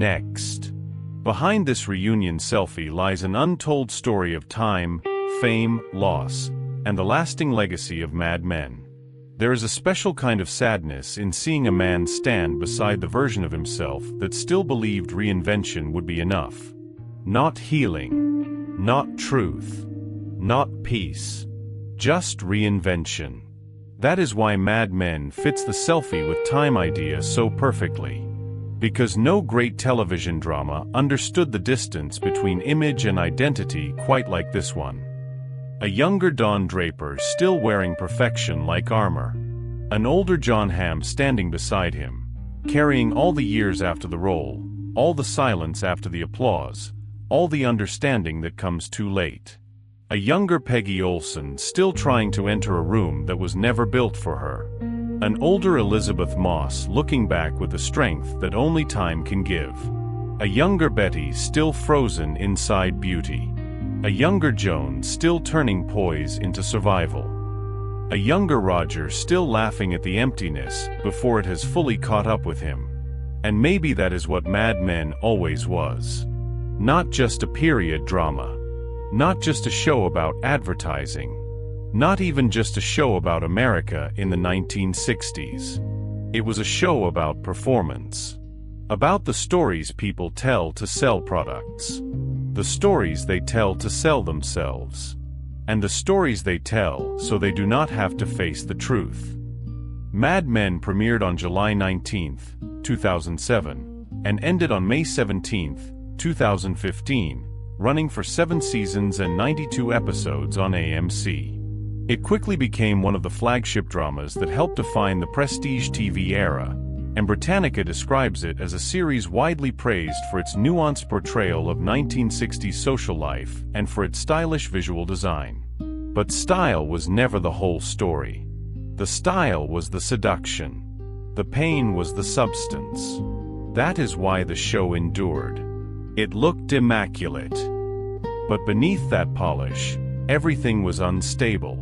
Next. Behind this reunion selfie lies an untold story of time, fame, loss, and the lasting legacy of Mad Men. There is a special kind of sadness in seeing a man stand beside the version of himself that still believed reinvention would be enough. Not healing, not truth, not peace, just reinvention. That is why Mad Men fits the selfie with time idea so perfectly. Because no great television drama understood the distance between image and identity quite like this one. A younger Don Draper still wearing perfection like armor. An older Jon Hamm standing beside him, carrying all the years after the role, all the silence after the applause, all the understanding that comes too late. A younger Peggy Olson still trying to enter a room that was never built for her. An older Elizabeth Moss looking back with the strength that only time can give. A younger Betty still frozen inside beauty. A younger Joan still turning poise into survival. A younger Roger still laughing at the emptiness before it has fully caught up with him. And maybe that is what Mad Men always was. Not just a period drama. Not just a show about advertising. Not even just a show about America in the 1960s. It was a show about performance. About the stories people tell to sell products. The stories they tell to sell themselves. And the stories they tell so they do not have to face the truth. Mad Men premiered on July 19, 2007, and ended on May 17, 2015, running for 7 seasons and 92 episodes on AMC. It quickly became one of the flagship dramas that helped define the prestige TV era, and Britannica describes it as a series widely praised for its nuanced portrayal of 1960s social life and for its stylish visual design. But style was never the whole story. The style was the seduction. The pain was the substance. That is why the show endured. It looked immaculate. But beneath that polish, everything was unstable.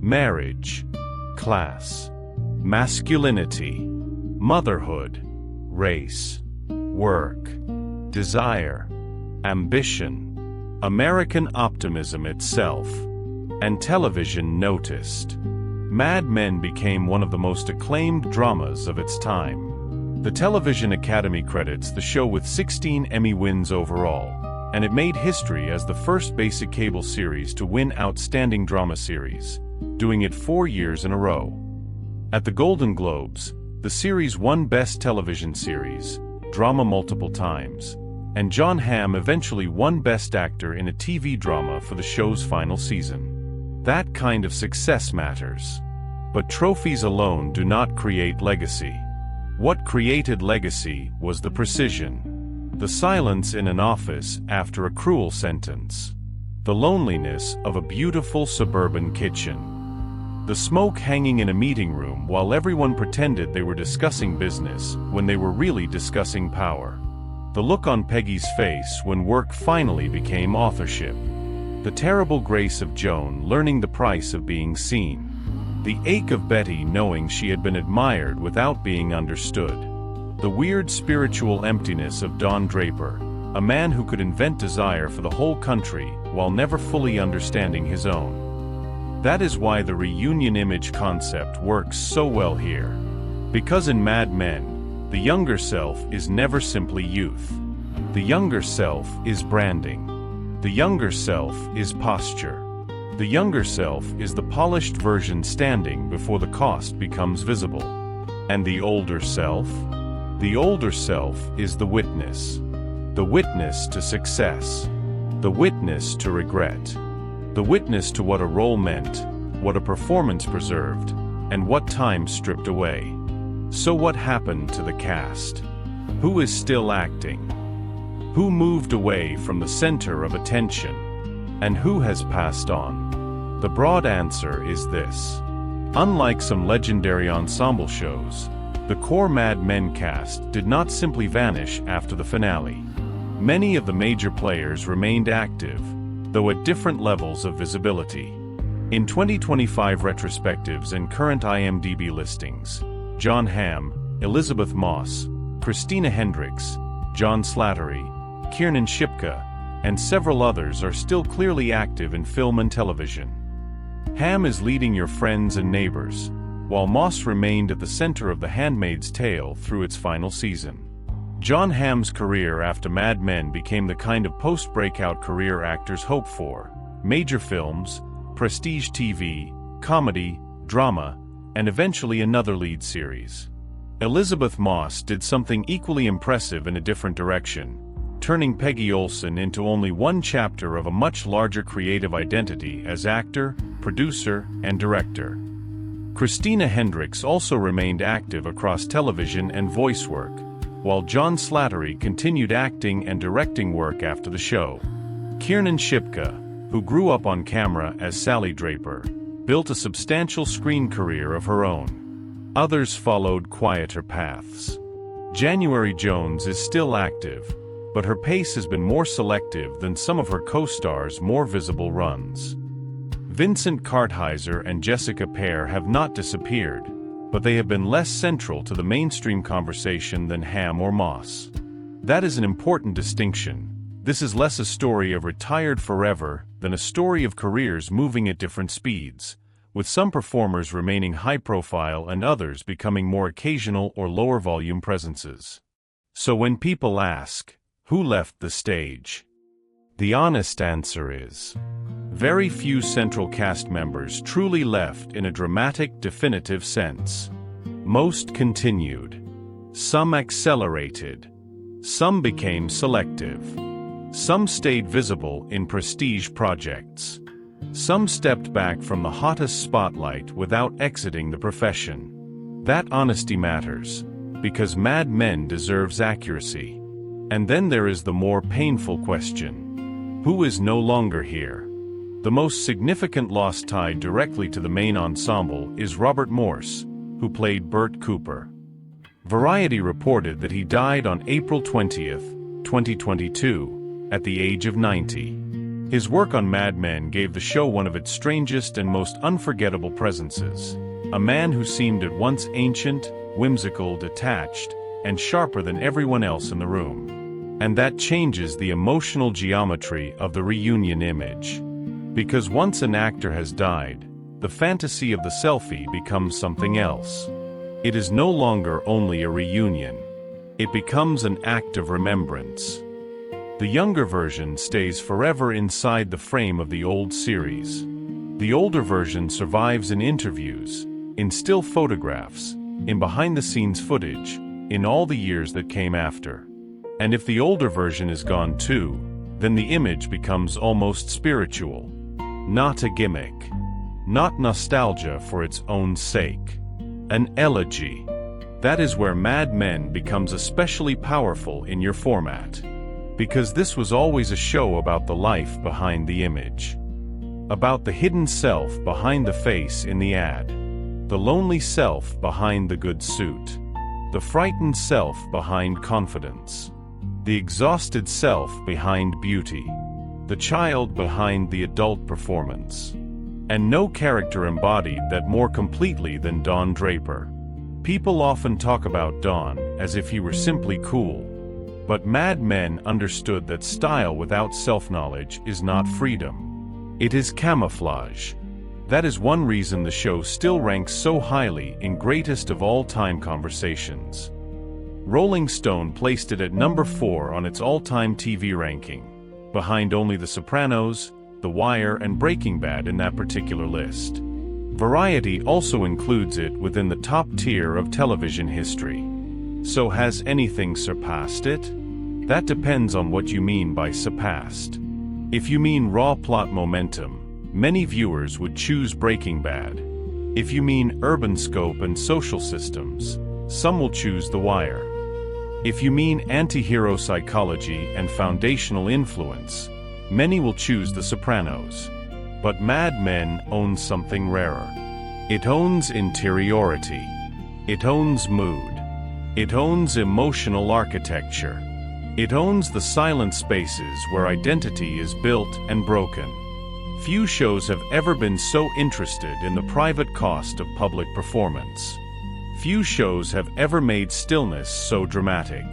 Marriage, class, masculinity, motherhood, race, work, desire, ambition, American optimism itself, and television noticed. Mad Men became one of the most acclaimed dramas of its time. The Television Academy credits the show with 16 Emmy wins overall, and it made history as the first basic cable series to win Outstanding Drama Series, doing it 4 years in a row. At the Golden Globes, the series won Best Television Series, Drama multiple times, and Jon Hamm eventually won Best Actor in a TV drama for the show's final season. That kind of success matters. But trophies alone do not create legacy. What created legacy was the precision. The silence in an office after a cruel sentence. The loneliness of a beautiful suburban kitchen. The smoke hanging in a meeting room while everyone pretended they were discussing business when they were really discussing power. The look on Peggy's face when work finally became authorship. The terrible grace of Joan learning the price of being seen. The ache of Betty knowing she had been admired without being understood. The weird spiritual emptiness of Don Draper, a man who could invent desire for the whole country while never fully understanding his own. That is why the reunion image concept works so well here. Because in Mad Men, the younger self is never simply youth. The younger self is branding. The younger self is posture. The younger self is the polished version standing before the cost becomes visible. And the older self? The older self is the witness. The witness to success. The witness to regret. The witness to what a role meant, what a performance preserved, and what time stripped away. So what happened to the cast? Who is still acting? Who moved away from the center of attention? And who has passed on? The broad answer is this. Unlike some legendary ensemble shows, the core Mad Men cast did not simply vanish after the finale. Many of the major players remained active, though at different levels of visibility. In 2025 retrospectives and current IMDb listings, Jon Hamm, Elizabeth Moss, Christina Hendricks, John Slattery, Kiernan Shipka, and several others are still clearly active in film and television. Ham is leading Your Friends and Neighbors, while Moss remained at the center of The Handmaid's Tale through its final season. Jon Hamm's career after Mad Men became the kind of post-breakout career actors hope for: major films, prestige TV, comedy, drama, and eventually another lead series. Elizabeth Moss did something equally impressive in a different direction, turning Peggy Olson into only one chapter of a much larger creative identity as actor, producer, and director. Christina Hendricks also remained active across television and voice work, while John Slattery continued acting and directing work after the show. Kiernan Shipka, who grew up on camera as Sally Draper, built a substantial screen career of her own. Others followed quieter paths. January Jones is still active, but her pace has been more selective than some of her co-stars' more visible runs. Vincent Kartheiser and Jessica Pear have not disappeared, but they have been less central to the mainstream conversation than Hamm or Moss. That is an important distinction. This is less a story of retired forever than a story of careers moving at different speeds, with some performers remaining high-profile and others becoming more occasional or lower-volume presences. So when people ask, who left the stage? The honest answer is, very few central cast members truly left in a dramatic, definitive sense. Most continued. Some accelerated. Some became selective. Some stayed visible in prestige projects. Some stepped back from the hottest spotlight without exiting the profession. That honesty matters, because Mad Men deserves accuracy. And then there is the more painful question: who is no longer here? The most significant loss tied directly to the main ensemble is Robert Morse, who played Bert Cooper. Variety reported that he died on April 20th, 2022, at the age of 90. His work on Mad Men gave the show one of its strangest and most unforgettable presences. A man who seemed at once ancient, whimsical, detached, and sharper than everyone else in the room. And that changes the emotional geometry of the reunion image. Because once an actor has died, the fantasy of the selfie becomes something else. It is no longer only a reunion. It becomes an act of remembrance. The younger version stays forever inside the frame of the old series. The older version survives in interviews, in still photographs, in behind-the-scenes footage, in all the years that came after. And if the older version is gone too, then the image becomes almost spiritual. Not a gimmick. Not nostalgia for its own sake. An elegy. That is where Mad Men becomes especially powerful in your format. Because this was always a show about the life behind the image. About the hidden self behind the face in the ad. The lonely self behind the good suit. The frightened self behind confidence. The exhausted self behind beauty. The child behind the adult performance. And no character embodied that more completely than Don Draper. People often talk about Don as if he were simply cool. But Mad Men understood that style without self-knowledge is not freedom. It is camouflage. That is one reason the show still ranks so highly in greatest of all-time conversations. Rolling Stone placed it at number 4 on its all-time TV ranking, behind only The Sopranos, The Wire, and Breaking Bad in that particular list. Variety also includes it within the top tier of television history. So has anything surpassed it? That depends on what you mean by surpassed. If you mean raw plot momentum, many viewers would choose Breaking Bad. If you mean urban scope and social systems, some will choose The Wire. If you mean anti-hero psychology and foundational influence, many will choose The Sopranos. But Mad Men owns something rarer. It owns interiority. It owns mood. It owns emotional architecture. It owns the silent spaces where identity is built and broken. Few shows have ever been so interested in the private cost of public performance. Few shows have ever made stillness so dramatic.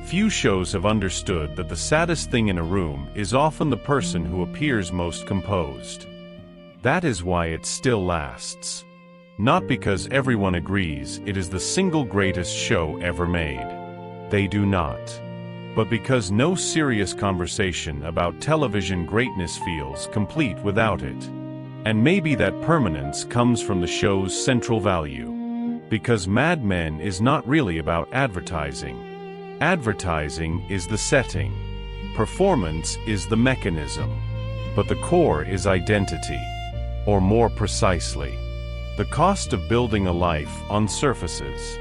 Few shows have understood that the saddest thing in a room is often the person who appears most composed. That is why it still lasts. Not because everyone agrees it is the single greatest show ever made. They do not. But because no serious conversation about television greatness feels complete without it. And maybe that permanence comes from the show's central value. Because Mad Men is not really about advertising. Advertising is the setting. Performance is the mechanism. But the core is identity. Or more precisely, the cost of building a life on surfaces.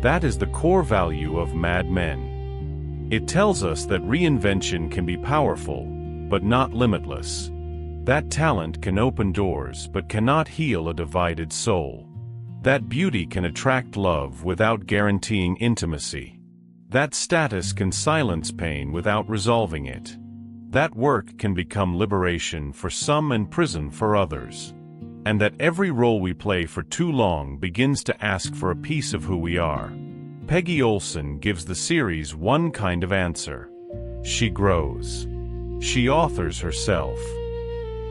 That is the core value of Mad Men. It tells us that reinvention can be powerful, but not limitless. That talent can open doors but cannot heal a divided soul. That beauty can attract love without guaranteeing intimacy. That status can silence pain without resolving it. That work can become liberation for some and prison for others. And that every role we play for too long begins to ask for a piece of who we are. Peggy Olson gives the series one kind of answer. She grows. She authors herself.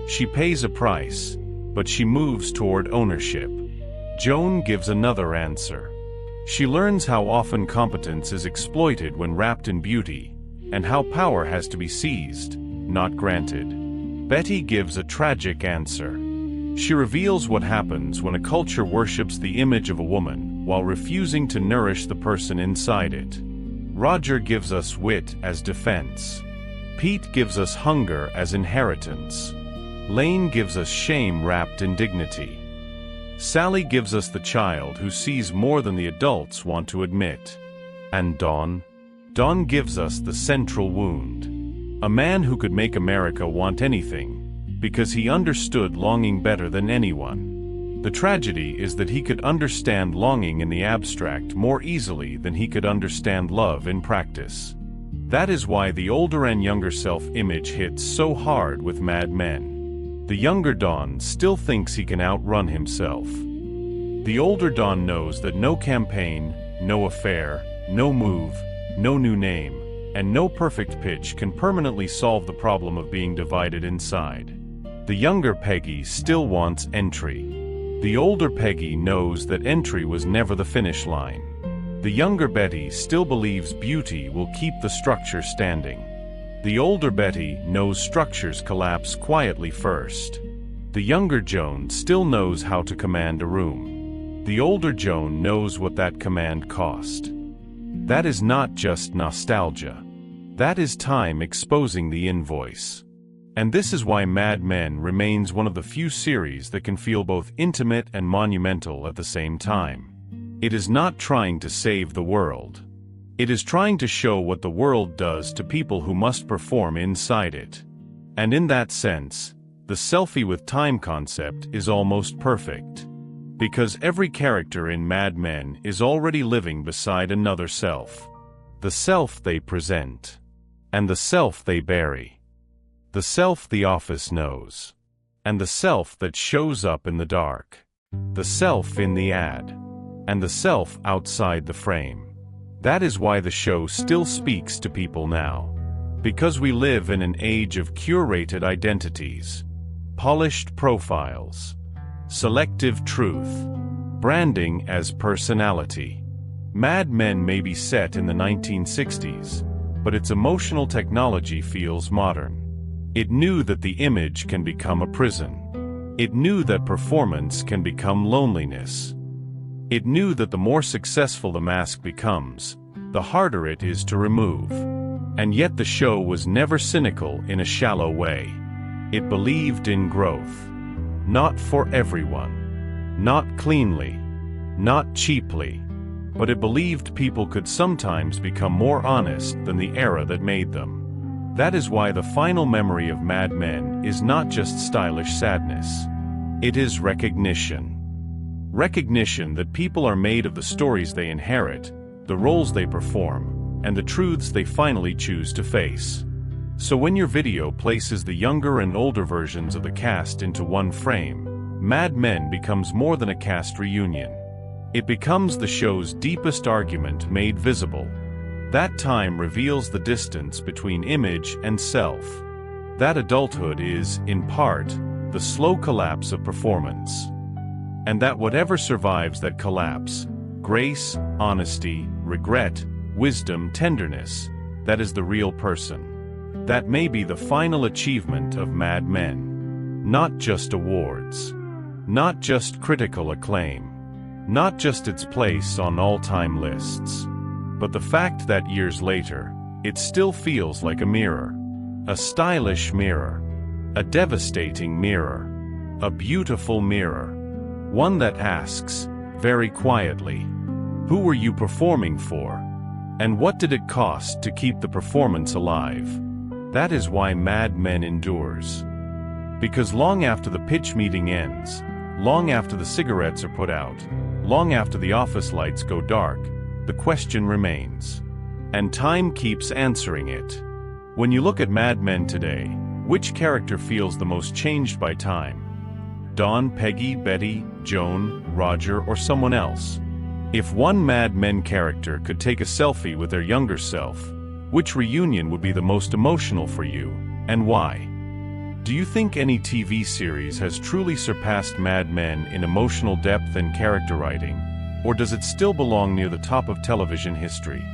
She pays a price, but she moves toward ownership. Joan gives another answer. She learns how often competence is exploited when wrapped in beauty, and how power has to be seized, not granted. Betty gives a tragic answer. She reveals what happens when a culture worships the image of a woman while refusing to nourish the person inside it. Roger gives us wit as defense. Pete gives us hunger as inheritance. Lane gives us shame wrapped in dignity. Sally gives us the child who sees more than the adults want to admit. And Don gives us the central wound. A man who could make America want anything, because he understood longing better than anyone. The tragedy is that he could understand longing in the abstract more easily than he could understand love in practice. That is why the older and younger self-image hits so hard with Mad Men. The younger Don still thinks he can outrun himself. The older Don knows that no campaign, no affair, no move, no new name, and no perfect pitch can permanently solve the problem of being divided inside. The younger Peggy still wants entry. The older Peggy knows that entry was never the finish line. The younger Betty still believes beauty will keep the structure standing. The older Betty knows structures collapse quietly first. The younger Joan still knows how to command a room. The older Joan knows what that command cost. That is not just nostalgia. That is time exposing the invoice. And this is why Mad Men remains one of the few series that can feel both intimate and monumental at the same time. It is not trying to save the world. It is trying to show what the world does to people who must perform inside it. And in that sense, the selfie with time concept is almost perfect. Because every character in Mad Men is already living beside another self. The self they present. And the self they bury. The self the office knows. And the self that shows up in the dark. The self in the ad. And the self outside the frame. That is why the show still speaks to people now. Because we live in an age of curated identities. Polished profiles. Selective truth. Branding as personality. Mad Men may be set in the 1960s, but its emotional technology feels modern. It knew that the image can become a prison. It knew that performance can become loneliness. It knew that the more successful the mask becomes, the harder it is to remove. And yet the show was never cynical in a shallow way. It believed in growth. Not for everyone. Not cleanly. Not cheaply. But it believed people could sometimes become more honest than the era that made them. That is why the final memory of Mad Men is not just stylish sadness. It is recognition. Recognition that people are made of the stories they inherit, the roles they perform, and the truths they finally choose to face. So when your video places the younger and older versions of the cast into one frame, Mad Men becomes more than a cast reunion. It becomes the show's deepest argument made visible. That time reveals the distance between image and self. That adulthood is, in part, the slow collapse of performance. And that whatever survives that collapse, grace, honesty, regret, wisdom, tenderness, that is the real person. That may be the final achievement of Mad Men. Not just awards. Not just critical acclaim. Not just its place on all-time lists. But the fact that years later, it still feels like a mirror. A stylish mirror. A devastating mirror. A beautiful mirror. One that asks, very quietly, who were you performing for? And what did it cost to keep the performance alive? That is why Mad Men endures. Because long after the pitch meeting ends, long after the cigarettes are put out, long after the office lights go dark, the question remains. And time keeps answering it. When you look at Mad Men today, which character feels the most changed by time? Don, Peggy, Betty, Joan, Roger, or someone else? If one Mad Men character could take a selfie with their younger self, which reunion would be the most emotional for you, and why? Do you think any TV series has truly surpassed Mad Men in emotional depth and character writing, or does it still belong near the top of television history?